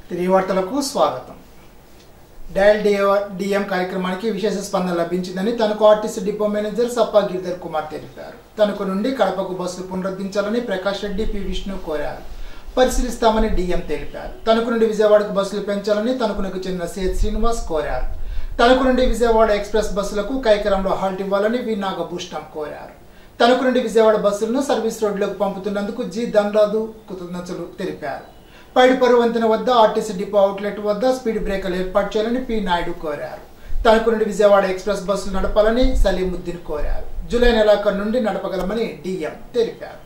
తిరిగి వార్తలకు స్వాగతం. డయల్ డిఎం కార్యక్రమానికి విశేష స్పందన లభించిందని తనకు RTC depot manager Sappa Giridhar Kumar తెలిపారు. తనకు నుండి కడపకు బస్సులు పునరుద్ధరించాలని ప్రకాష్ రెడ్డి, పి విష్ణు కోరారు. పరిశీలిస్తామని డిఎం తెలిపారు. తనకు నుండి విజయవాడకు బస్సులు పెంచాలని తనకునకు చెందిన సిహెచ్ శ్రీనివాస్ కోరారు. తనకు నుండి విజయవాడ ఎక్స్ప్రెస్ బస్సులకు కైకరంలో హాల్ట్ ఇవ్వాలని వి నాగభూషణం కోరారు. తనకు నుండి విజయవాడ బస్సులను సర్వీస్ రోడ్లకు పంపుతున్నందుకు జి ధనరాజు కృతజ్ఞతలు తెలిపారు. పైడిపరు వంతెన వద్ద ఆర్టీసీ డిపో అవుట్లెట్ వద్ద స్పీడ్ బ్రేకర్లు ఏర్పాటు చేయాలని పి నాయుడు కోరారు. తనకు నుండి విజయవాడ ఎక్స్ప్రెస్ బస్సులు నడపాలని సలీముద్దీన్ కోరారు. జూలై నెలాఖరు నుండి నడపగలమని డిఎం తెలిపారు.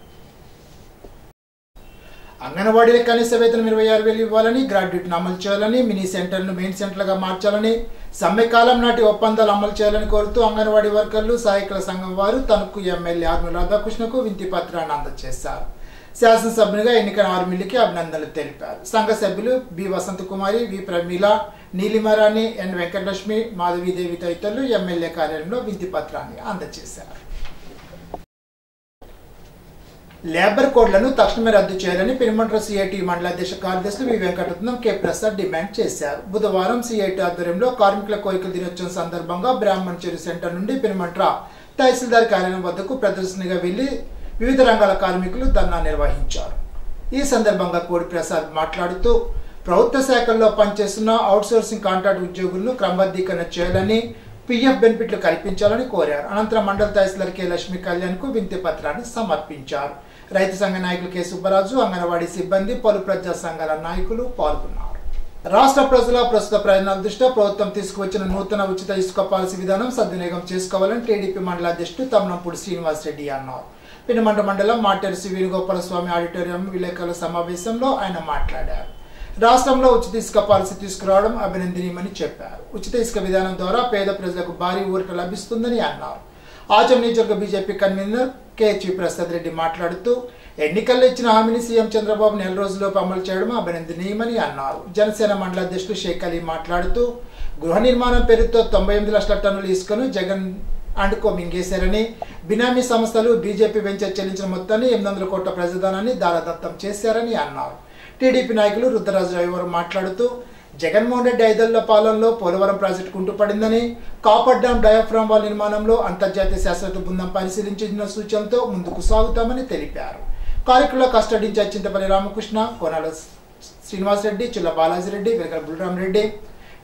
అంగన్వాడీల కనీస వేతనం 26,000 ఇవ్వాలని, గ్రాడ్యుయేట్ను అమలు చేయాలని, మినీ సెంటర్ను మెయిన్ సెంటర్లుగా మార్చాలని, సమ్మె కాలం నాటి ఒప్పందాలు అమలు చేయాలని కోరుతూ అంగన్వాడీ వర్కర్లు, సహాయకుల సంఘం వారు తనకు ఎమ్మెల్యే ఆర్మీ రాధాకృష్ణకు వినతి పత్రాన్ని అందజేశారు. శాసనసభ్యునిగా ఎన్నికైన ఆర్మీలకి అభినందనలు తెలిపారు. సంఘ సభ్యులు బి వసంతకుమారి, వి ప్రమీల, నీలిమారాణి, ఎన్ వెంకటలక్ష్మి, మాధవీదేవి తదితరులు ఎమ్మెల్యే కార్యాలయంలో వినతి పత్రాన్ని అందజేశారు. లేబర్ కోడ్లను తక్షణమే రద్దు చేయాలని పెనుమంట్ర సిఐటి మండల అధ్యక్ష కార్యదర్శులు వి వెంకటరత్నం, కె ప్రసాద్ డిమాండ్ చేశారు. బుధవారం సిఐటి ఆధ్వర్యంలో కార్మికుల కోరికల దినోత్సవం సందర్భంగా బ్రాహ్మణ్ చెరువు సెంటర్ నుండి పెనుమంట్ర తహసీల్దార్ కార్యాలయం వద్దకు ప్రదర్శనగా వెళ్లి వివిధ రంగాల కార్మికులు ధర్నా నిర్వహించారు. ఈ సందర్భంగా కోడి ప్రసాద్ మాట్లాడుతూ ప్రభుత్వ శాఖల్లో పనిచేస్తున్న అవుట్సోర్సింగ్ కాంట్రాక్ట్ ఉద్యోగులను క్రమబద్ధీకరణ చేయాలని, పిఎఫ్ బెనిఫిట్లు కల్పించాలని కోరారు. అనంతరం మండల తహసీల్దార్ కె లక్ష్మీ కళ్యాణ్ కు వినతి పత్రాన్ని సమర్పించారు. రైతు సంఘ నాయకులు కె సుబ్బరాజు, అంగన్వాడీ సిబ్బంది, పలు ప్రజా సంఘాల నాయకులు పాల్గొన్నారు. రాష్ట్ర ప్రజల ప్రస్తుత ప్రయోజనాల దృష్ట్యా ప్రభుత్వం తీసుకువచ్చిన నూతన ఉచిత ఇసుక పాలసీ విధానం సద్వినియోగం చేసుకోవాలని టీడీపీ మండల అధ్యక్షుడు తమ్నంపూడి శ్రీనివాస్ రెడ్డి అన్నారు. పెనుమంట్ర మండలం మాటేరు వేణుగోపాల స్వామి ఆడిటోరియం విలేకరుల సమావేశంలో ఆయన మాట్లాడారు. రాష్ట్రంలో ఉచిత ఇసుక పాలసీ తీసుకురావడం అభినందనీయమని చెప్పారు. ఉచిత ఇసుక విధానం ద్వారా పేద ప్రజలకు భారీ ఊరట లభిస్తుందని అన్నారు. ఆచం నియోజకవర్గ BJP convener K Prasad Reddy మాట్లాడుతూ ఎన్నికల్లో ఇచ్చిన హామీని సీఎం చంద్రబాబు నెల రోజుల్లోపు అమలు చేయడం అభినందనీయమని అన్నారు. జనసేన మండల అధ్యక్షుడు షేక్ అలీ మాట్లాడుతూ గృహ నిర్మాణం పేరుతో 98 లక్షల టన్నుల ఇసుకను జగన్ అండుకో మింగేశారని, బినామీ సంస్థలు బీజేపీ వెంచర్ చెల్లించిన మొత్తాన్ని 800 కోట్ల ప్రజాధనాన్ని దారదత్తం చేశారని అన్నారు. టీడీపీ నాయకులు రుద్రరాజు రవివారం మాట్లాడుతూ జగన్మోహన్ రెడ్డి 5 ఏళ్ల పాలనలో పోలవరం ప్రాజెక్టు కుంటుపడిందని, కాపర్ డ్యాం డయాఫ్రామ్ వాల్ నిర్మాణంలో అంతర్జాతీయ శాస్త్రజ్ఞ బృందం పరిశీలించిన సూచనలతో ముందుకు సాగుతామని తెలిపారు. కార్యక్రమంలో కస్టడీ ఇన్ఛార్జ్ చింతపల్లి రామకృష్ణ, కోనాల శ్రీనివాసరెడ్డి, చిల్ల బాలాజీరెడ్డి, వెలగల బుల్రామరెడ్డి,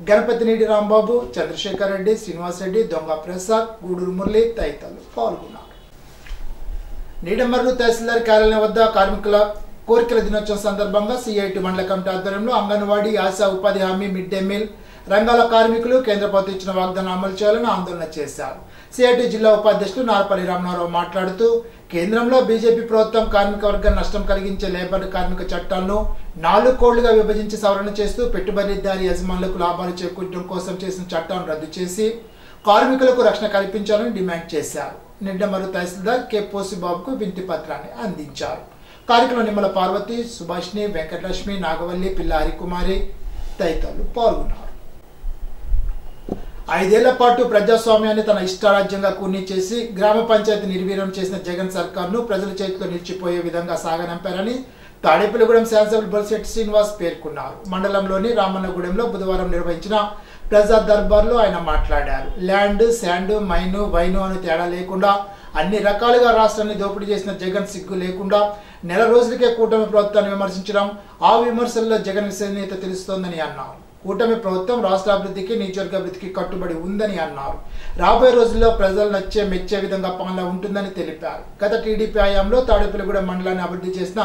గణపతి నీడి రాంబాబు, చంద్రశేఖర్ రెడ్డి, శ్రీనివాసరెడ్డి, దొంగ ప్రసాద్, గూడూరు మురళి తదితరులు పాల్గొన్నారు. నీడమర్రు తహసీల్దార్ కార్యాలయం వద్ద కార్మికుల కోరికల దినోత్సవం సందర్భంగా సిఐటి మండల కమిటీ ఆధ్వర్యంలో అంగన్వాడీ, ఆశా ఉపాధి హామీ, మిడ్ డే మీల్ రంగాల కార్మికులు కేంద్ర ప్రభుత్వం ఇచ్చిన వాగ్దానం అమలు చేయాలని ఆందోళన చేశారు. సిఐటి జిల్లా ఉపాధ్యక్షులు నార్పల్లి రామనారావు మాట్లాడుతూ కేంద్రంలో బీజేపీ ప్రభుత్వం కార్మిక వర్గం నష్టం కలిగించే లేబర్ కార్మిక చట్టాలను 4 కోళ్లుగా విభజించి సవరణ చేస్తూ పెట్టుబడిదారీ యజమానులకు లాభాలు చేకూర్చడం కోసం చేసిన చట్టాలను రద్దు చేసి కార్మికులకు రక్షణ కల్పించాలని డిమాండ్ చేశారు. నిడ్డమర్రు తహసీల్దార్ కె పోసిబాబుకు వినతి పత్రాన్ని అందించారు. కార్యక్రమంలో నిమ్మల పార్వతి, సుభాష్ని, వెంకటలక్ష్మి, నాగవల్లి, పిల్ల హరికుమారి తదితరులు పాల్గొన్నారు. 5 ఏళ్ల పాటు ప్రజాస్వామ్యాన్ని తన ఇష్టారాజ్యంగా కూనీ చేసి గ్రామ పంచాయతీ నిర్వీర్యం చేసిన జగన్ సర్కార్ను ప్రజల చేతిలో నిలిచిపోయే విధంగా సాగనంపారని తాడేపల్లిగూడెం శాసనసభ్యులు బొలిశెట్టి శ్రీనివాస్ పేర్కొన్నారు. మండలంలోని రామన్నగూడెంలో బుధవారం నిర్వహించిన ప్రజా దర్బార్లో ఆయన మాట్లాడారు. ల్యాండ్, శాండ్, మైను, వైను అని తేడా లేకుండా అన్ని రకాలుగా రాష్ట్రాన్ని దోపిడీ చేసిన జగన్ సిగ్గు లేకుండా నెల రోజులకే కూటమి ప్రభుత్వాన్ని విమర్శించడం, ఆ విమర్శల్లో జగన్ విశ్వసనీయత తెలుస్తోందని అన్నారు. కూటమి ప్రభుత్వం రాష్ట్ర అభివృద్ధికి, నియోజకవర్గ అభివృద్ధికి కట్టుబడి ఉందని అన్నారు. రాబోయే రోజుల్లో ప్రజలు మెచ్చే విధంగా పాలన ఉంటుందని తెలిపారు. గత టీడీపీ హయాంలో తాడేపల్లిగూడెం మండలాన్ని అభివృద్ధి చేసిన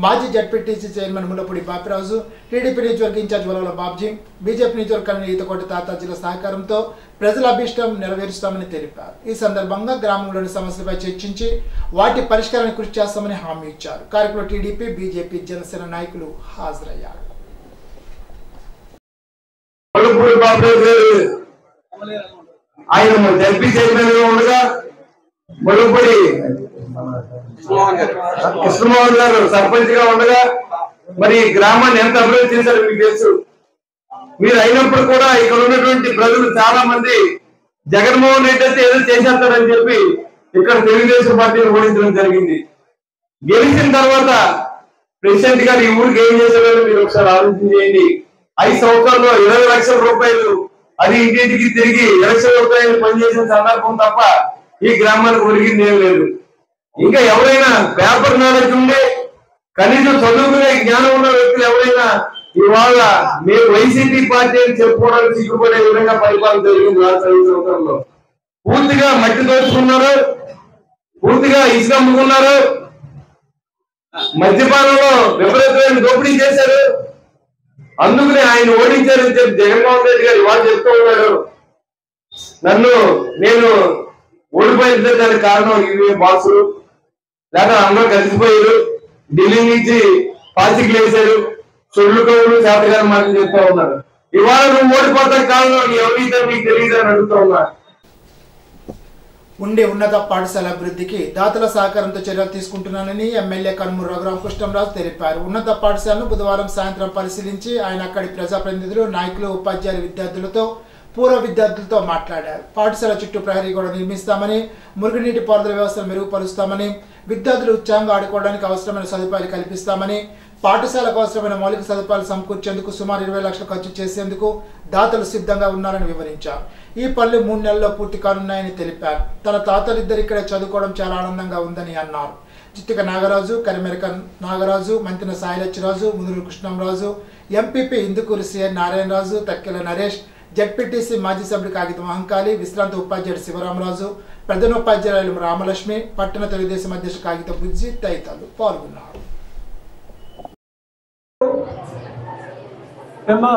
మాజీ ZPTC chairman Mullapudi Bapiraju, TDP నియోజకవర్గ ఇన్ఛార్జ్ వలవల బాబ్జీ, బీజేపీ నియోజకవర్గ ఈతకోటి తాతాజీల సహకారంతో ప్రజల అభిష్టం నెరవేరుస్తామని తెలిపారు. ఈ సందర్భంగా గ్రామంలోని సమస్యలపై చర్చించి వాటి పరిష్కారానికి కృషి చేస్తామని హామీ ఇచ్చారు. కార్యక్రమంలో టీడీపీ, బీజేపీ, జనసేన నాయకులు హాజరయ్యారు. ఆయన జడ్పీ చైర్మన్ గా ఉండగా ముల్లపూడి కృష్ణమోహన్ గారు సర్పంచ్ గా ఉండగా మరి గ్రామాన్ని ఎంత అభివృద్ధి చేశారో మీకు తెలుసు. మీరు అయినప్పుడు కూడా ఇక్కడ ఉన్నటువంటి ప్రజలు చాలా మంది జగన్మోహన్ రెడ్డి అయితే ఏదో చేసేస్తారని చెప్పి ఇక్కడ తెలుగుదేశం పార్టీని ఓడించడం జరిగింది. గెలిచిన తర్వాత ప్రెసిడెంట్ గారు ఈ ఊరికి ఏం చేశారో మీరు ఒకసారి ఆలోచన చేయండి. 5 సంవత్సరాల్లో 20 లక్షల రూపాయలు అది ఇంటింటికి తిరిగి ఎలక్షన్ రూపాయలు పనిచేసిన సందర్భం తప్ప ఈ గ్రామానికి ఒరిగింది ఏం లేదు. ఇంకా ఎవరైనా పేపర్ నాలెడ్జ్ ఉండే కనీసం చదువుకునే జ్ఞానం ఉన్న వ్యక్తులు ఎవరైనా ఇవాళ మేము వైసీపీ పార్టీ అని చెప్పుకోవడానికి సిగ్గుపడే విధంగా పరిపాలన జరిగింది 5 సంవత్సరంలో. పూర్తిగా మట్టి దోచుకున్నారు, పూర్తిగా ఇసుక అమ్ముకున్నారు, మద్యపానంలో విపరీతమైన దోపిడీ చేశారు. అందుకని ఆయన ఓడించారని చెప్పి జగన్మోహన్ రెడ్డి గారు ఇవాళ చెప్తూ ఉన్నాడు. నేను ఓడిపోయిన దానికి కారణం ఇవి బాక్సులు, లేకపోతే అందరూ కలిసిపోయారు, ఢిల్లీ నుంచి పాచికలు వేశారు, చొల్లు కవులు చేతగాని మాటలు చెప్తా ఉన్నారు. ఇవాళ నువ్వు ఓడిపోతానికి కారణం ఎవరైతే మీకు తెలియదు అని అడుగుతా ఉన్నారు. ఉండే ఉన్నత పాఠశాల అభివృద్ధికి దాతల సహకారంతో చర్యలు తీసుకుంటున్నానని ఎమ్మెల్యే కనుమూరు రఘురామకృష్ణంరాజు తెలిపారు. ఉన్నత పాఠశాలను బుధవారం సాయంత్రం పరిశీలించి ఆయన అక్కడి ప్రజాప్రతినిధులు, నాయకులు, ఉపాధ్యాయులు, విద్యార్థులతో, పూర్వ విద్యార్థులతో మాట్లాడారు. పాఠశాల చుట్టూ ప్రహరీ గోడ నిర్మిస్తామని, మురుగునీటి పారుదల వ్యవస్థను మెరుగుపరుస్తామని, విద్యార్థులు ఉత్సాహంగా ఆడుకోవడానికి అవసరమైన సదుపాయాలు కల్పిస్తామని, పాఠశాలకు అవసరమైన మౌలిక సదుపాయాలు సమకూర్చేందుకు సుమారు 20 లక్షలు ఖర్చు చేసేందుకు దాతలు సిద్ధంగా ఉన్నారని వివరించారు. ఈ పనులు 3 నెలల్లో పూర్తి కానున్నాయని తెలిపారు. తన తాతలిద్దరు ఇక్కడే చదువుకోవడం చాలా ఆనందంగా ఉందని అన్నారు. చిత్తిక Nagaraju, Karimeraka Nagaraju, Mantina Sailachiraju, Muduru Krishnamraju, MPP Indukuri CN Narayanaraju, Thakkela Naresh, ZPTC మాజీ సభ్యుడు కాగితం అహంకాళి, విశ్రాంత ఉపాధ్యాయుడు శివరామరాజు, ప్రధానోపాధ్యాయులు రామలక్ష్మి, పట్టణ తెలుగుదేశం అధ్యక్షుడు కాగితం బుజ్జి తదితరులు పాల్గొన్నారు.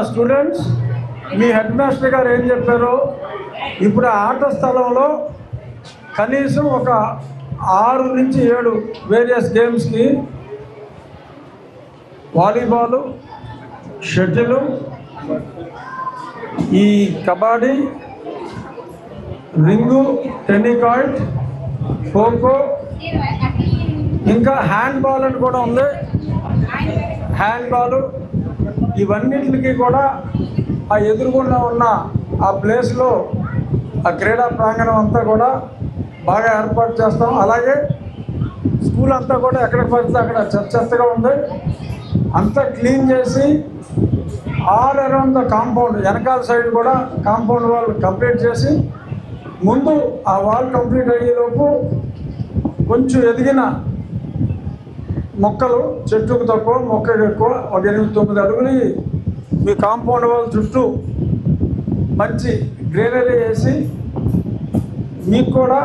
స్టూడెంట్స్, మీ హెడ్ మాస్టర్ గారు ఏం చెప్పారో, ఇప్పుడు ఆట స్థలంలో కనీసం ఒక 6 నుంచి 7 వేరియస్ గేమ్స్కి వాలీబాలు, షటిలు, ఈ కబడ్డీ, రింగు, టెన్నికాయిట్, ఖోఖో, ఇంకా హ్యాండ్బాల్ అని కూడా ఉంది. హ్యాండ్బాల్ ఇవన్నిటికి కూడా ఆ ఎదురుగుండా ఉన్న ఆ ప్లేస్లో ఆ క్రీడా ప్రాంగణం అంతా కూడా బాగా ఏర్పాటు చేస్తాం. అలాగే స్కూల్ అంతా కూడా ఎక్కడ పడితే అక్కడ చెత్తగా ఉంది, అంతా క్లీన్ చేసి ఆల్ అరౌండ్ ద కాంపౌండ్ వెనకాల సైడ్ కూడా కాంపౌండ్ వాల్ కంప్లీట్ చేసి, ముందు ఆ వాల్ కంప్లీట్ అయ్యేలోపు కొంచెం ఎదిగిన మొక్కలు, చెట్టుకు తక్కువ మొక్కకు ఎక్కువ, ఒక 8-9 అడుగులు మీ కాంపౌండ్ వాల్ చుట్టూ మంచి గ్రీనరీ వేసి, మీకు కూడా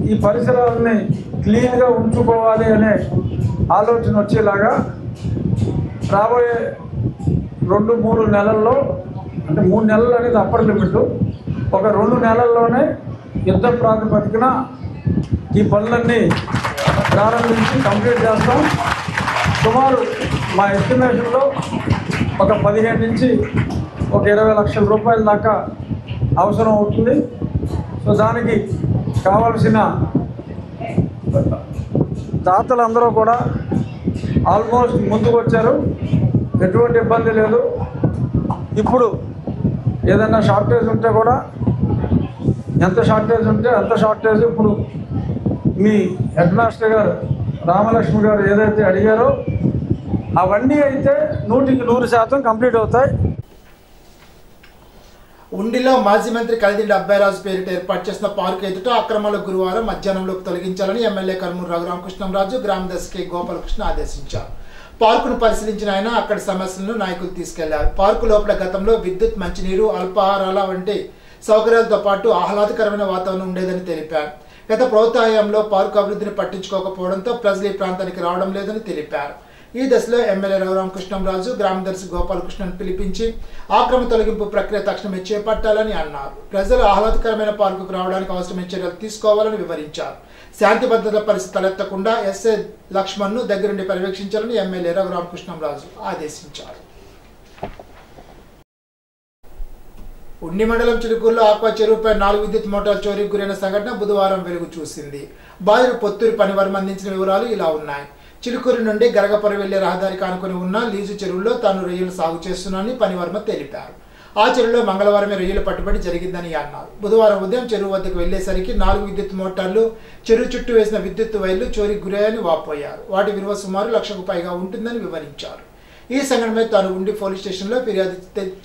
ఈ పరిసరాలని క్లీన్గా ఉంచుకోవాలి అనే ఆలోచన వచ్చేలాగా రాబోయే 2-3 నెలల్లో, అంటే 3 నెలలు అనేది అప్పర్ లిమిట్, ఒక 2 నెలల్లోనే యుద్ధ ప్రాతిపదికన ఈ పనులన్నీ ప్రారంభించి కంప్లీట్ చేస్తాం. సుమారు మా ఎస్టిమేషన్లో ఒక 15 నుంచి ఒక 20 లక్షల రూపాయల దాకా అవసరం అవుతుంది. సో దానికి కావలసిన దాతలందరూ కూడా ఆల్మోస్ట్ ముందుకు వచ్చారు, ఎటువంటి ఇబ్బంది లేదు. ఇప్పుడు ఏదైనా షార్టేజ్ ఉంటే కూడా, ఎంత షార్టేజ్ ఉంటే అంత షార్టేజ్ ఇప్పుడు మీ హెడ్ మాస్టర్ గారు రామలక్ష్మి గారు ఏదైతే అడిగారో అవన్నీ అయితే 100% కంప్లీట్ అవుతాయి. ఉండిలో మాజీ మంత్రి కలిదిండి అబ్బాయిరాజు పేరిట ఏర్పాటు చేసిన పార్కు ఎదుట అక్రమాలు గురువారం మధ్యాహ్నంలోకి తొలగించాలని ఎమ్మెల్యే కనుమూరు రఘురామకృష్ణంరాజు గ్రామదర్శి గోపాలకృష్ణ ఆదేశించారు. పార్కును పరిశీలించిన ఆయన అక్కడి సమస్యలను నాయకులు తీసుకెళ్లారు. పార్కు లోపల గతంలో విద్యుత్, మంచినీరు, అల్పాహారాల వంటి సౌకర్యాలతో పాటు ఆహ్లాదకరమైన వాతావరణం ఉండేదని తెలిపారు. గత ప్రభుత్వ హయాంలో పార్కు అభివృద్ధిని పట్టించుకోకపోవడంతో ప్రజలు ఈ ప్రాంతానికి రావడం లేదని తెలిపారు. ఈ దశలో ఎమ్మెల్యే రఘురామకృష్ణంరాజు గ్రామదర్శి గోపాలకృష్ణను పిలిపించి ఆక్రమ తొలగింపు ప్రక్రియ తక్షణమే చేపట్టాలని అన్నారు. ప్రజలు ఆహ్లాదకరమైన పార్కుకు రావడానికి అవసరమైన చర్యలు తీసుకోవాలని వివరించారు. శాంతి భద్రత పరిస్థితి తలెత్తకుండా ఎస్ఐ లక్ష్మణ్ను దగ్గరుండి పర్యవేక్షించాలని ఎమ్మెల్యే రఘురామకృష్ణంరాజు ఆదేశించారు. ఉండి మండలం చిలుకూరులో ఆక్వా చెరువుపై 4 విద్యుత్ మోటార్ చోరీకి గురైన సంఘటన బుధవారం వెలుగు చూసింది. బాధితుడు పొత్తూరి పనివర్మ అందించిన వివరాలు ఇలా ఉన్నాయి. చిలుకూరు నుండి గరగపురం వెళ్లే రహదారికి ఆనుకుని ఉన్న లీజు చెరువులో తాను రొయ్యలు సాగు చేస్తున్నానని పనివర్మ తెలిపారు. ఆ చెరువులో మంగళవారమే రొయ్యలు పట్టుబడి జరిగిందని అన్నారు. బుధవారం ఉదయం చెరువు వద్దకు వెళ్లేసరికి 4 విద్యుత్ మోటార్లు, చెరువు చుట్టూ వేసిన విద్యుత్ వైర్లు చోరీకి గురయ్యాయని వాపోయారు. వాటి విలువ సుమారు 1,00,000కు పైగా ఉంటుందని వివరించారు. ఈ సంఘటనపై తాను ఉండి పోలీస్ స్టేషన్లో ఫిర్యాదు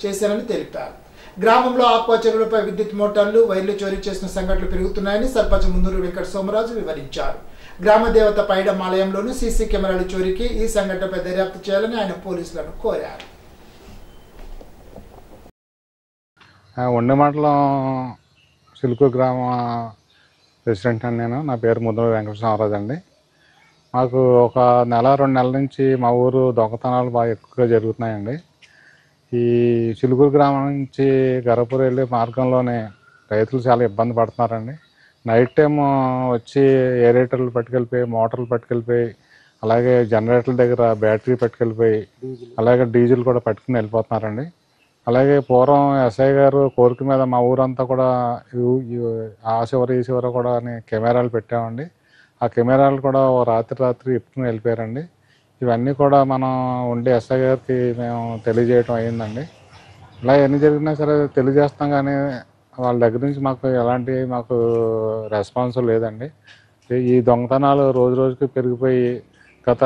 చేశానని తెలిపారు. గ్రామంలో ఆక్వా చెరువులపై విద్యుత్ మోటార్లు, వైర్లు చోరీ చేసిన సంఘటనలు పెరుగుతున్నాయని సర్పంచ్ ముందూరు వెంకట సోమరాజు వివరించారు. గ్రామ దేవత పైడమ్మ ఆలయంలోనూ సీసీ కెమెరాల చోరీకి ఈ సంఘటనపై దర్యాప్తు చేయాలని ఆయన పోలీసులను కోరారు. ఉండి మండలం సిల్కు గ్రామ ప్రెసిడెంట్ అని నేను. నా పేరు ముందూరు వెంకట సోమరాజు అండి. మాకు ఒక నెల 2 నెలల నుంచి మా ఊరు దొంగతనాలు బాగా ఎక్కువగా జరుగుతున్నాయండి. ఈ చిలుకూరు గ్రామం నుంచి గరపూర్ వెళ్ళే మార్గంలోనే రైతులు చాలా ఇబ్బంది పడుతున్నారండి. నైట్ టైం వచ్చి ఏరేటర్లు పట్టుకెళ్ళిపోయి, మోటార్లు పట్టుకెళ్ళిపోయి, అలాగే జనరేటర్ల దగ్గర బ్యాటరీ పట్టుకెళ్ళిపోయి, అలాగే డీజిల్ కూడా పట్టుకుని వెళ్ళిపోతున్నారండి. అలాగే పూర్వం ఎస్ఐ గారు కోరిక మీద మా ఊరంతా కూడా ఆ చివరి ఈ చివర కూడా కెమెరాలు పెట్టామండి. ఆ కెమెరాలు కూడా రాత్రి ఇప్పుకుని వెళ్ళిపోయారండి. ఇవన్నీ కూడా మనం ఉండే ఎస్ఐ గారికి మేము తెలియజేయడం అయ్యిందండి. ఇలా ఎన్ని జరిగినా సరే తెలియజేస్తాం, కానీ వాళ్ళ దగ్గర నుంచి మాకు రెస్పాన్స్ లేదండి. ఈ దొంగతనాలు రోజు రోజుకి పెరిగిపోయి గత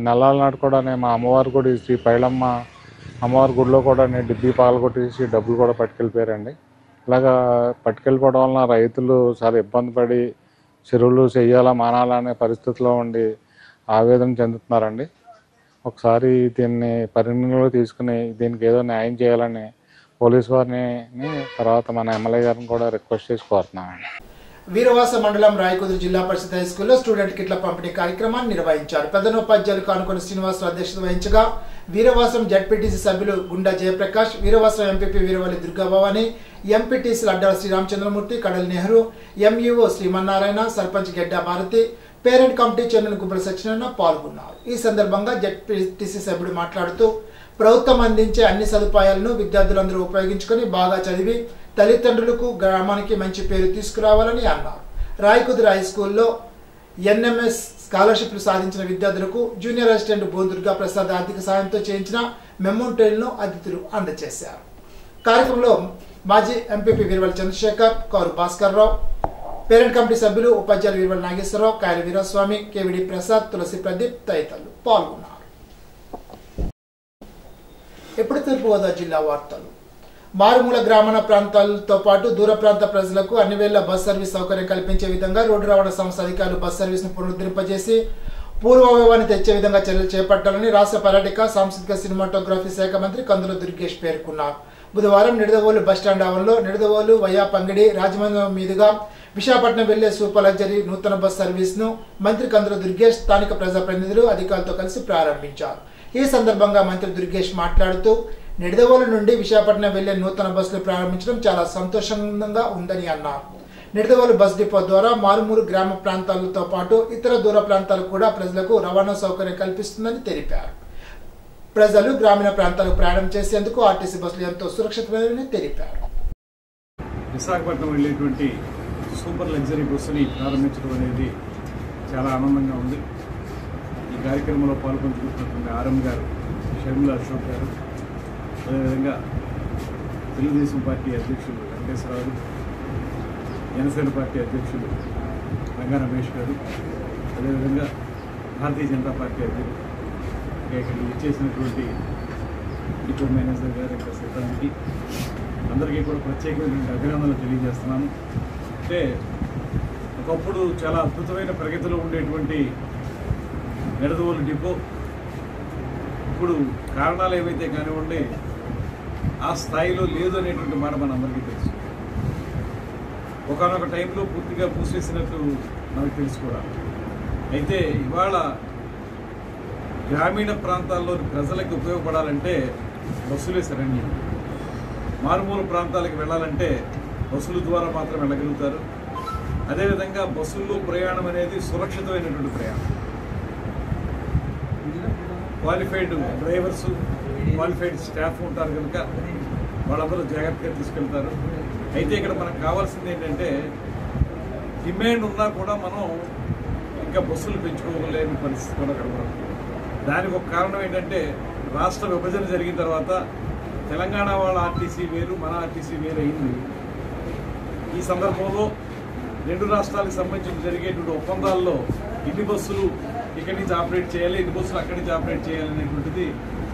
నెలల నాటి కూడా మా అమ్మవారి గుడి శ్రీ పైలమ్మ అమ్మవారి గుడిలో కూడా డిబ్బీ పాలు కొట్టేసి డబ్బులు కూడా పట్టుకెళ్ళిపోయారండి. ఇలాగా పట్టుకెళ్ళిపోవడం వలన రైతులు చాలా ఇబ్బంది పడి చెరువులు చెయ్యాలా మానాలా అనే పరిస్థితిలో ఉండి ఆవేదన చెందుతున్నారండి. ఒకసారి దీన్ని పరిగణనలో తీసుకుని దీనికి ఏదో న్యాయం చేయాలని పోలీసు వారిని, తర్వాత మన ఎమ్మెల్యే గారిని కూడా రిక్వెస్ట్ చేసి కోరుతున్నామండి. వీరవాస మండలం రాయకుదురు జిల్లా పరిషత్ హై స్కూల్లో స్టూడెంట్ కిట్ల పంపిణీ కార్యక్రమాన్ని నిర్వహించారు. పెద్దనోపాధ్యాయులు కానుకొని శ్రీనివాసరావు అధ్యక్షత వహించగా వీరవాసం జడ్పీటీసీ సభ్యులు గుండా జయప్రకాష్, వీరవాసం ఎంపీపీ వీరవల్లి దుర్గాభవాని, ఎంపీటీసీలు Addala Sriramachandramurthy, Kadali Nehru, MEO Srimannarayana, sarpanch Gedda Bharathi, parent committee chairman Gubbala Satyanarayana పాల్గొన్నారు. ఈ సందర్భంగా జడ్పీటీసీ సభ్యుడు మాట్లాడుతూ ప్రభుత్వం అందించే అన్ని సదుపాయాలను విద్యార్థులందరూ ఉపయోగించుకొని బాగా చదివి తల్లిదండ్రులకు గ్రామానికి మంచి పేరు తీసుకురావాలని అన్నారు. రాయకుదురు హై స్కూల్లో ఎన్ఎంఎస్ స్కాలర్షిప్లు సాధించిన విద్యార్థులకు జూనియర్ అసిస్టెంట్ బోదుర్గా ప్రసాద్ ఆర్థిక సాయంతో చేయించిన మెమోంటోలను అతిథులు అందజేశారు. కార్యక్రమంలో మాజీ MPP Veeravalli Chandrasekhar, కౌరు Bhaskar Rao, parent committee సభ్యులు ఉపాధ్యాయులు వీరవల్లి నాగేశ్వరరావు, కాయల వీరస్వామి, కేవిడి ప్రసాద్, తులసి ప్రదీప్ తదితరులు పాల్గొన్నారు. ఇప్పుడు తూర్పుగోదావరి జిల్లా వార్తలు. మారుమూల గ్రామీణ ప్రాంతాలతో పాటు దూర ప్రాంత ప్రజలకు అన్ని వేళ బస్ సర్వీస్ సౌకర్యం కల్పించే విధంగా రోడ్డు రవాణా సంస్థ అధికారులు బస్ సర్వీస్ ను పునరుద్ధరింపజేసి పూర్వవైభవాన్ని తెచ్చే విధంగా చర్యలు చేపట్టాలని రాష్ట్ర పర్యాటక, సాంస్కృతిక, సినిమాటోగ్రఫీ శాఖ మంత్రి కందుల దుర్గేష్ పేర్కొన్నారు. బుధవారం నిడదవోలు బస్టాండ్ ఆవరణలో నిడదవోలు వయా పంగిడి రాజమండ్రి మీదుగా విశాఖపట్నం వెళ్లే సూపర్ లగ్జరీ నూతన బస్ సర్వీస్ ను మంత్రి కందుల దుర్గేష్ స్థానిక ప్రజాప్రతినిధులు, అధికారులతో కలిసి ప్రారంభించారు. ఈ సందర్భంగా మంత్రి దుర్గేష్ మాట్లాడుతూ నిడదవోలు నుండి విశాఖపట్నం వెళ్లే నూతన బస్సులు ప్రారంభించడం చాలా సంతోషంగా ఉందని అన్నారు. నిడదవోలు బస్ డిపో ద్వారా మారుమూరు గ్రామ ప్రాంతాలతో పాటు ఇతర దూర ప్రాంతాలకు కూడా ప్రజలకు రవాణా సౌకర్యం కల్పిస్తుందని తెలిపారు. ప్రజలు గ్రామీణ ప్రాంతాలకు ప్రయాణం చేసేందుకు ఆర్టీసీ బస్సులు ఎంతో సురక్షితమైనవని తెలిపారు. విశాఖపట్నం వెళ్ళేటువంటి సూపర్ లగ్జరీ బస్సుని ప్రారంభించడం అనేది చాలా ఆనందంగా ఉంది. ఈ కార్యక్రమంలో పాల్గొంటున్నటువంటి ఆర్ఎం గారు, షర్మిల అశోక్ గారు, అదేవిధంగా తెలుగుదేశం పార్టీ అధ్యక్షులు వెంకటేశ్వరరావు, జనసేన పార్టీ అధ్యక్షులు రంగా రమేష్ గారు, అదేవిధంగా భారతీయ జనతా పార్టీ అధ్యక్షులు ఇక్కడికి ఇచ్చేసినటువంటి డిపో మేనేజర్ గారు, ఇంకా సిబ్బందికి అందరికీ కూడా ప్రత్యేకమైనటువంటి అభినందనలు తెలియజేస్తున్నాను. అంటే ఒకప్పుడు చాలా అద్భుతమైన ప్రగతిలో ఉండేటువంటి నిడదవోలు డిపో ఇప్పుడు కారణాలు ఏవైతే కానివ్వండి ఆ స్థాయిలో లేదు అనేటువంటి మాట మన అందరికీ తెలుసు. ఒకనొక టైంలో పూర్తిగా మూసేసినట్టు మనకు తెలుసు కూడా. అయితే ఇవాళ గ్రామీణ ప్రాంతాల్లోని ప్రజలకు ఉపయోగపడాలంటే బస్సులే సరైనవి. మారుమూల ప్రాంతాలకు వెళ్ళాలంటే బస్సుల ద్వారా మాత్రం వెళ్ళగలుగుతారు. అదేవిధంగా బస్సుల్లో ప్రయాణం అనేది సురక్షితమైనటువంటి ప్రయాణం. క్వాలిఫైడ్ డ్రైవర్స్, క్వాలిఫైడ్ స్టాఫ్ ఉంటారు కనుక వాళ్ళందరూ జాగ్రత్తగా తీసుకెళ్తారు. అయితే ఇక్కడ మనకు కావాల్సింది ఏంటంటే డిమాండ్ ఉన్నా కూడా మనం ఇంకా బస్సులు పెంచుకోలేని పరిస్థితి కూడా కనబడుతుంది. దానికి ఒక కారణం ఏంటంటే రాష్ట్ర విభజన జరిగిన తర్వాత తెలంగాణ వాళ్ళ ఆర్టీసీ వేరు, మన ఆర్టీసీ వేరు అయింది. ఈ సందర్భంలో రెండు రాష్ట్రాలకు సంబంధించి జరిగేటువంటి ఒప్పందాల్లో ఇన్ని బస్సులు ఇక్కడి నుంచి ఆపరేట్ చేయాలి, ఇన్ని బస్సులు అక్కడి నుంచి ఆపరేట్ చేయాలి అనేటువంటిది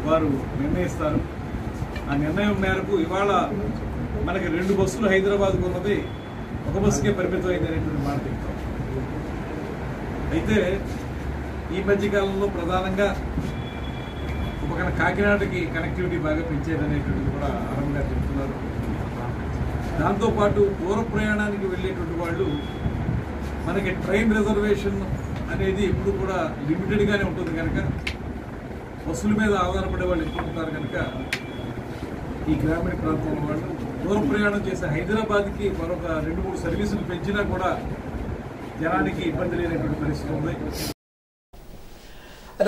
వారు నిర్ణయిస్తారు. ఆ నిర్ణయం మేరకు ఇవాళ మనకి 2 బస్సులు హైదరాబాద్కు ఉన్నది, ఒక బస్సుకే పరిమితం అయిందనేటువంటి మాట చెప్తాం. అయితే ఈ మధ్యకాలంలో ప్రధానంగా ఒక కాకినాడకి కనెక్టివిటీ బాగా పెంచేదనేటువంటిది కూడా ఆరంభం గారు చెప్తున్నారు. దాంతోపాటు దూర ప్రయాణానికి వెళ్ళేటువంటి వాళ్ళు మనకి ట్రైన్ రిజర్వేషన్ అనేది ఎప్పుడు కూడా లిమిటెడ్గానే ఉంటుంది కనుక బస్సుల మీద ఆధారపడే వాళ్ళు ఎక్కువ ఉంటారు కనుక ఈ గ్రామీణ ప్రాంతంలో వాళ్ళు దూర ప్రయాణం చేసే హైదరాబాద్కి మరొక 2-3 సర్వీసులు పెంచినా కూడా జనానికి ఇబ్బంది లేనటువంటి పరిస్థితి ఉంది.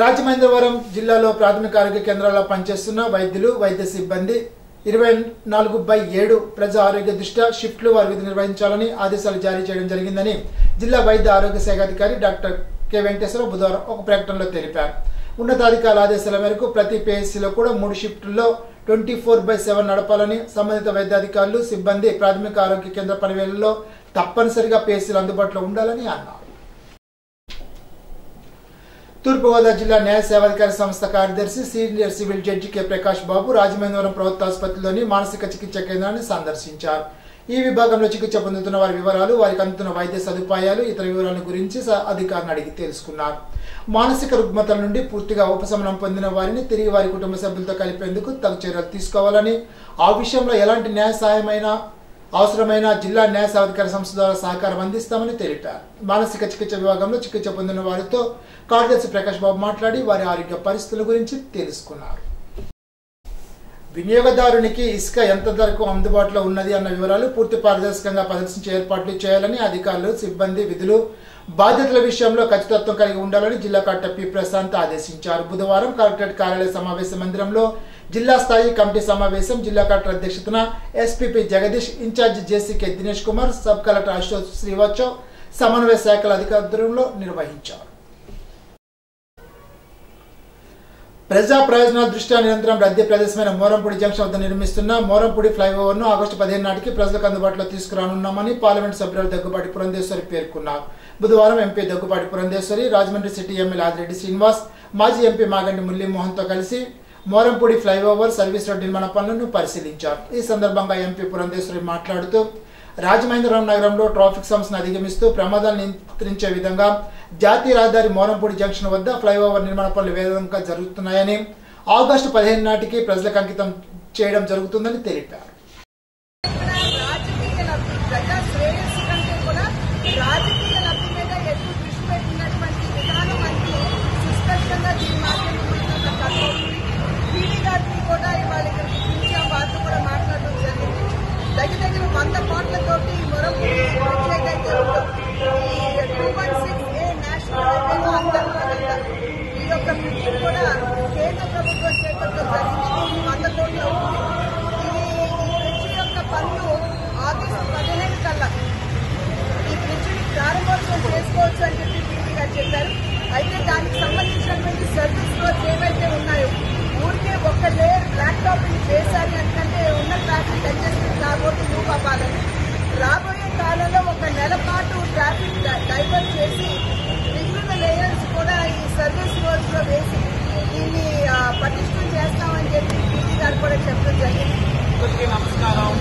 రాజమహేంద్రవరం జిల్లాలో ప్రాథమిక ఆరోగ్య కేంద్రాల్లో పనిచేస్తున్న వైద్యులు, వైద్య సిబ్బంది 24/7 ప్రజా ఆరోగ్య దృష్ట్యా షిఫ్ట్లు వారి విధి నిర్వహించాలని ఆదేశాలు జారీ చేయడం జరిగిందని జిల్లా వైద్య ఆరోగ్య శాఖ అధికారి డాక్టర్ కె వెంకటేశ్వరరావు బుధవారం ఒక ప్రకటనలో తెలిపారు. ఉన్నతాధికారుల ఆదేశాల మేరకు ప్రతి పిఎస్సిలో కూడా 3 షిఫ్టుల్లో 24/7 నడపాలని, సంబంధిత వైద్యాధికారులు, సిబ్బంది ప్రాథమిక ఆరోగ్య కేంద్ర పనివేళల్లో తప్పనిసరిగా పిఎస్సీలు అందుబాటులో ఉండాలని అన్నారు. తూర్పుగోదావరి జిల్లా న్యాయ సేవాధికారి సంస్థ కార్యదర్శి senior civil judge K Prakash Babu Rajamahendravaram ప్రభుత్వ ఆసుపత్రిలోని మానసిక చికిత్స కేంద్రాన్ని సందర్శించారు. ఈ విభాగంలో చికిత్స పొందుతున్న వారి వివరాలు, వారికి అందుతున్న వైద్య సదుపాయాలు, ఇతర వివరాల గురించి అధికారులను అడిగి తెలుసుకున్నారు. మానసిక రుగ్మతల నుండి పూర్తిగా ఉపశమనం పొందిన వారిని తిరిగి వారి కుటుంబ సభ్యులతో కలిపేందుకు తగు చర్యలు తీసుకోవాలని, ఆ విషయంలో ఎలాంటి న్యాయ సహాయమైనా అవసరమైన జిల్లా న్యాయ సేవాధికారి సంస్థ ద్వారా సహకారం అందిస్తామని తెలిపారు. మానసిక చికిత్స విభాగంలో చికిత్స పొందిన వారితో కార్యదర్శి ప్రకాష్ బాబు మాట్లాడి వారి ఆరోగ్య పరిస్థితుల గురించి తెలుసుకున్నారు. వినియోగదారునికి ఇసుక ఎంత ధరకు అందుబాటులో ఉన్నది అన్న వివరాలు పూర్తి పారదర్శకంగా ప్రదర్శించే ఏర్పాట్లు చేయాలని అధికారులు, సిబ్బంది విధులు, బాధ్యతల విషయంలో ఖచ్చితత్వం కలిగి ఉండాలని జిల్లా కలెక్టర్ పి ప్రశాంత్ ఆదేశించారు. బుధవారం కలెక్టరేట్ కార్యాలయ సమావేశ మందిరంలో జిల్లా స్థాయి కమిటీ సమావేశం జిల్లా కలెక్టర్ అధ్యక్షతన SPP Jagadish, in charge JC K Dinesh Kumar, sub collector Ashok Srivatsav, సమన్వయ శాఖల అధికారులు నిర్వహించారు. ప్రజా ప్రయోజనాల దృష్ట్యా నిరంతరం రద్దీ ప్రదేశమైన మోరంపూడి జంక్షన్ వద్ద నిర్మిస్తున్న మోరంపూడి ఫ్లైఓవర్ను ఆగస్టు 15 నాటికి ప్రజలకు అందుబాటులో తీసుకురానున్నామని పార్లమెంట్ సభ్యులు దగ్గుబాటి పురంధేశ్వరి పేర్కొన్నారు. బుధవారం MP Daggubati Purandeswari, Rajahmundry city MLA Adireddy Srinivas, మాజీ ఎంపీ మాగంటి మురళీమోహన్తో కలిసి మోరంపూడి ఫ్లైఓవర్ సర్వీస్ రోడ్ నిర్మాణ పనులను పరిశీలించారు. ఈ సందర్భంగా ఎంపీ పురంధేశ్వరి మాట్లాడుతూ రాజమహేంద్రవరం నగరంలో ట్రాఫిక్ సమస్యను అధిగమిస్తూ ప్రమాదాలను నియంత్రించే విధంగా జాతీయ రహదారి మోరంపూడి జంక్షన్ వద్ద ఫ్లైఓవర్ నిర్మాణ పనులు వేగంగా జరుగుతున్నాయని, ఆగస్టు 15 నాటికి ప్రజలకు అంకితం చేయడం జరుగుతుందని తెలిపారు. దగ్గర 100 కోట్లతోటి మరొకటి ఏదైతే ఉందో ఈ 216A నేషనల్ హైవేలో అంతర్గతంగా ఈ యొక్క బ్రిడ్జ్ కూడా కేంద్ర ప్రభుత్వం చేపట్టడం జరిగింది. 100 కోట్లు అవుతుంది. ఈ బ్రిడ్జ్ యొక్క పనులు ఆగస్టు 15 కల్లా ఈ బ్రిడ్జిని ప్రారంభోత్సవం చేసుకోవచ్చు అని చెప్పి పీటీ గారు చెప్పారు. అయితే దానికి సంబంధించినటువంటి సర్వీస్ రోడ్స్ ఏవైతే ఉన్నాయో ఊరికే ఒక్క లేయర్ బ్లాక్ టాపింగ్ చేశారు ఎందుకంటే ఉన్న ట్రాఫిక్ అడ్జస్ట్మెంట్ కాబట్టి మూవ్ అవ్వాలని, రాబోయే కాలంలో 1 నెల పాటు ట్రాఫిక్ డైవర్ట్ చేసి మిగిలిన లేయర్స్ కూడా ఈ సర్వీస్ రోడ్స్ లో వేసి దీన్ని పటిష్టం చేస్తామని చెప్పి పీటీ గారు కూడా చెప్పడం జరిగింది. నమస్కారం.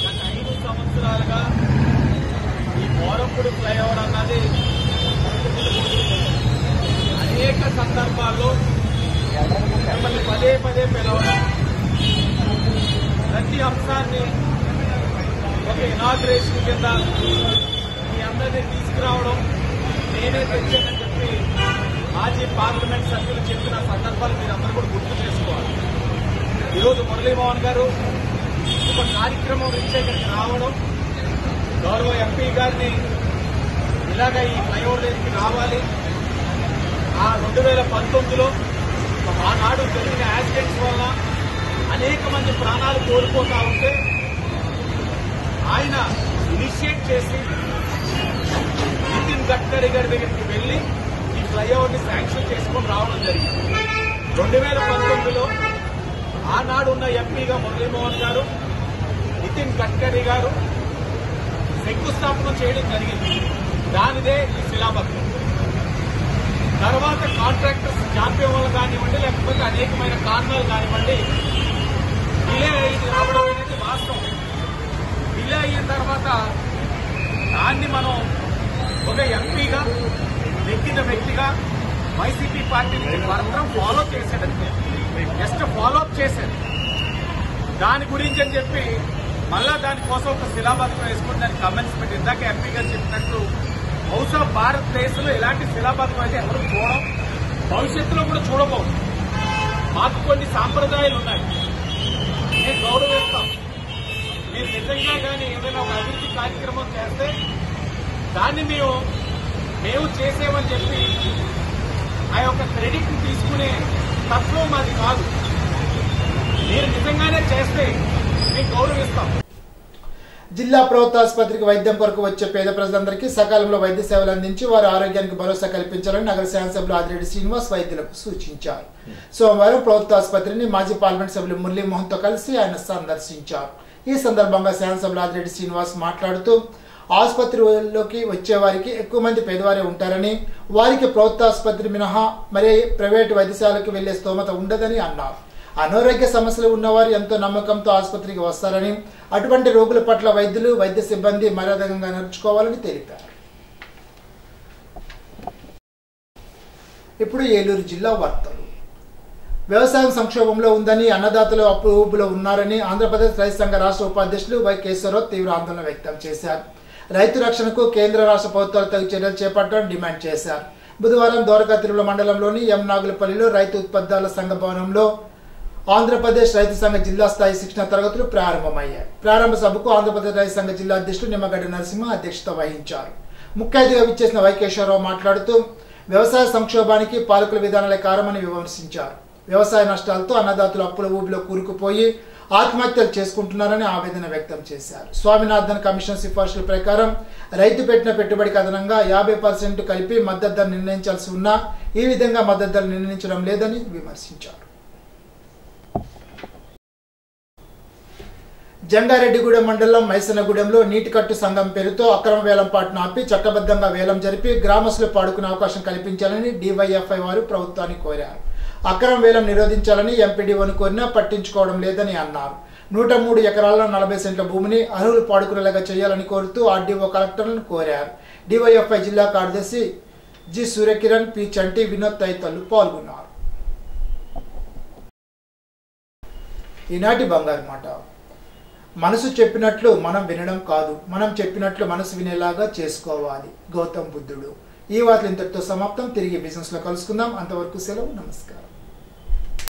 గత 5 సంవత్సరాలుగా ఈ మోరంపూడి ఫ్లైఓవర్ అన్నది అనేక సందర్భాల్లో మిమ్మల్ని పదే పిలవడం, ప్రతి అంశాన్ని ఒక ఇనాగ్రేషన్ కింద మీ అందరినీ తీసుకురావడం నేనే తెచ్చానని చెప్పి మాజీ పార్లమెంట్ సభ్యులు చెప్పిన సందర్భాలు మీరందరూ కూడా గుర్తు చేసుకోవాలి. ఈరోజు మురళీమోహన్ గారు ఒక కార్యక్రమం నుంచి ఇక్కడికి రావడం, గౌరవ ఎంపీ గారిని ఇలాగ ఈ ఫ్లైఓవర్ దగ్గరికి రావాలి, ఆ 2019లో ఆనాడు జరిగిన యాక్సిడెంట్స్ వల్ల అనేక మంది ప్రాణాలు కోల్పోతా ఉంటే ఆయన ఇనిషియేట్ చేసి నితిన్ గడ్కరీ గారి దగ్గరికి వెళ్లి ఈ ఫ్లైఓవర్ ని శాంక్షన్ చేసుకుని రావడం జరిగింది. 2019లో ఆనాడు ఉన్న ఎంపీగా మురళీమోహన్ గారు, నితిన్ గడ్కరీ గారు శంకుస్థాపన చేయడం జరిగింది. దానిదే ఈ శిలాపత్రం. తర్వాత కాంట్రాక్టర్స్ జాప్యం వల్ల కానివ్వండి, లేకపోతే అనేకమైన కారణాలు కానివ్వండి డిలే అయ్యి రావడం అనేది వాస్తవం. డిలే అయిన తర్వాత దాన్ని మనం ఒక ఎంపీగా నెగ్గిన వ్యక్తిగా వైసీపీ పార్టీ మాత్రం ఫాలో చేశాడంటే, జస్ట్ ఫాలో అప్ చేశాడు. దాని గురించి అని చెప్పి మళ్ళా దానికోసం ఒక శిలాబద్ధం వేసుకుని దానికి కమెంట్స్ పెట్టి, ఇందాక ఎంపీ గారు చెప్పినట్టు బహుశా భారతదేశంలో ఇలాంటి శిలాబద్ధం అయితే ఎవరు చూడడం, భవిష్యత్తులో కూడా చూడబోదు. మాకు కొన్ని సాంప్రదాయాలు ఉన్నాయి, మేము గౌరవిస్తాం. మీరు నిజంగా కానీ ఏదైనా ఒక అభివృద్ధి కార్యక్రమం చేస్తే దాన్ని మేము చేసేమని చెప్పి ఆ యొక్క క్రెడిట్ తీసుకునే తత్వం మాది కాదు. మీరు నిజంగానే చేస్తే మేము గౌరవిస్తాం. జిల్లా ప్రభుత్వ ఆసుపత్రికి వైద్యం కొరకు వచ్చే పేద ప్రజలందరికీ సకాలంలో వైద్య సేవలు అందించి వారి ఆరోగ్యానికి భరోసా కల్పించాలని నగర శాసనసభ్యులు ఆదిరెడ్డి శ్రీనివాస్ వైద్యులకు సూచించారు. సోమవారం ప్రభుత్వ ఆసుపత్రిని మాజీ పార్లమెంట్ సభ్యులు మురళీమోహన్ తో కలిసి ఆయన సందర్శించారు. ఈ సందర్భంగా శాసనసభ్యులు ఆదిరెడ్డి శ్రీనివాస్ మాట్లాడుతూ ఆసుపత్రిలోకి వచ్చే వారికి ఎక్కువ మంది పేదవారే ఉంటారని, వారికి ప్రభుత్వ ఆసుపత్రి మినహా మరే ప్రైవేటు వైద్యశాలకు వెళ్లే స్తోమత ఉండదని అన్నారు. అనారోగ్య సమస్యలు ఉన్నవారు ఎంతో నమ్మకంతో ఆసుపత్రికి వస్తారని, అటువంటి రోగుల పట్ల వైద్యులు వైద్య సిబ్బంది మర్యాదగా నడుచుకోవాలని తెలిపారు. ఇప్పుడు ఏలూరు జిల్లా వార్తలు. వ్యవసాయం సంక్షోభంలో ఉందని, అన్నదాతలు అప్పు ఊబిలో ఉన్నారని ఆంధ్రప్రదేశ్ రైతు సంఘ రాష్ట్ర ఉపాధ్యక్షులు వై కేశవరావు తీవ్ర ఆందోళన వ్యక్తం చేశారు. రైతు రక్షణకు కేంద్ర రాష్ట్ర ప్రభుత్వాలు తగు చర్యలు చేపట్టాలని డిమాండ్ చేశారు. బుధవారం దోరకా తిరుమల మండలంలోని ఎం నాగులపల్లిలో రైతు ఉత్పత్తుల సంఘ భవనంలో ఆంధ్రప్రదేశ్ రైతు సంఘ జిల్లా స్థాయి శిక్షణ తరగతులు ప్రారంభమయ్యాయి. ప్రారంభ సభకు ఆంధ్రప్రదేశ్ రైతు సంఘ జిల్లా అధ్యక్షుడు నిమ్మగడ్డ నరసింహ అధ్యక్షత వహించారు. ముఖ్య అతిథిగా విచ్చేసిన వై కేశవరావు మాట్లాడుతూ వ్యవసాయ సంక్షోభానికి పాలకుల విధానాలే కారణమని విమర్శించారు. వ్యవసాయ నష్టాలతో అన్నదాతలు అప్పుల ఊబిలో కూరుకుపోయి ఆత్మహత్యలు చేసుకుంటున్నారని ఆవేదన వ్యక్తం చేశారు. స్వామినాథన్ కమిషన్ సిఫార్సుల ప్రకారం రైతు పెట్టిన పెట్టుబడికి అదనంగా 50% కలిపి మద్దతు ధర నిర్ణయించాల్సి ఉన్నా ఈ విధంగా మద్దతు ధర నిర్ణయించడం లేదని విమర్శించారు. జంగారెడ్డిగూడెం మండలం మైసనగూడెంలో నీటి కట్టు సంఘం పేరుతో అక్రమ వేలం పాటను ఆపి చట్టబద్ధంగా వేలం జరిపి గ్రామస్తులు పాడుకునే అవకాశం కల్పించాలని డివైఎఫ్ఐ వారు ప్రభుత్వాన్ని కోరారు. అక్రమ వేలం నిరోధించాలని ఎంపీడీఓను కోరినా పట్టించుకోవడం లేదని అన్నారు. 103 ఎకరాల్లో 40 సెంట్ల భూమిని అర్హులు పాడుకునేలాగా చేయాలని కోరుతూ ఆర్డీఓ కలెక్టర్లను కోరారు. డివైఎఫ్ఐ జిల్లా కార్యదర్శి జి సూర్యకిరణ్, పి చంటి, వినోద్ తదితరులు పాల్గొన్నారు. ఈనాటి బంగారు మాట. మనసు చెప్పినట్లు మనం వినడం కాదు, మనం చెప్పినట్లు మనసు వినేలాగా చేసుకోవాలి. గౌతమ్ బుద్ధుడు. ఈ వార్తలు ఇంతటితో సమాప్తం. తిరిగి బిజినెస్ లో కలుసుకుందాం. అంతవరకు సెలవు. నమస్కారం.